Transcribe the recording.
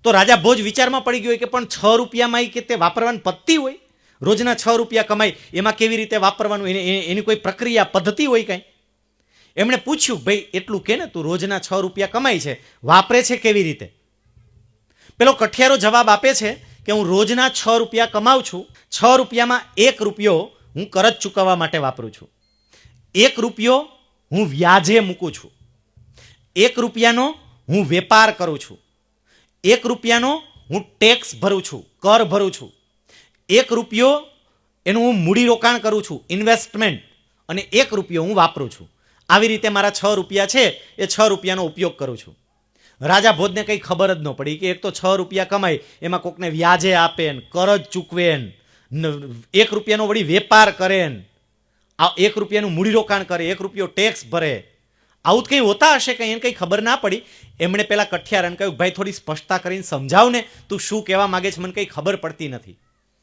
તો રાજા ભોજ વિચારમાં પડી ગયો કે પણ 6 રૂપિયામાં કે તે વાપરવાની પદ્ધતિ હોય, રોજના 6 રૂપિયા કમાય એમાં કેવી રીતે વાપરવાનું, એની કોઈ પ્રક્રિયા પદ્ધતિ હોય કાંઈ? એમણે પૂછ્યું, ભાઈ એટલું કે ને, તું રોજના 6 રૂપિયા કમાય છે, વાપરે છે કેવી રીતે? પેલો કઠિયારો જવાબ આપે છે કે હું રોજના 6 રૂપિયા કમાઉં છું, 6 રૂપિયામાં 1 રૂપિયો હું કરજ ચૂકવવા માટે વાપરું છું, 1 રૂપિયો હું વ્યાજે મૂકું છું, 1 રૂપિયાનો હું વેપાર કરું છું, 1 રૂપિયાનો હું ટેક્સ ભરું છું, કર ભરું છું, 1 રૂપિયો એનું હું મૂડીરોકાણ કરું છું, ઇન્વેસ્ટમેન્ટ, અને 1 રૂપિયો હું વાપરું છું. આવી રીતે મારા 6 રૂપિયા છે એ 6 રૂપિયાનો ઉપયોગ કરું છું. રાજા ભોજને કંઈ ખબર જ ન પડી કે એક તો 6 રૂપિયા કમાય, એમાં કોકને વ્યાજે આપે ને, કરજ ચૂકવે ને, 1 રૂપિયાનો વળી વેપાર કરે ને, આ 1 રૂપિયાનું મૂડીરોકાણ કરે, 1 રૂપિયો ટેક્સ ભરે, આવું જ કંઈ હોતા હશે કંઈ, એને કંઈ ખબર ના પડી. એમણે પેલા કઠિયારાને કહ્યું, ભાઈ થોડી સ્પષ્ટતા કરીને સમજાવ ને, તું શું કહેવા માગે છે, મને કંઈ ખબર પડતી નથી.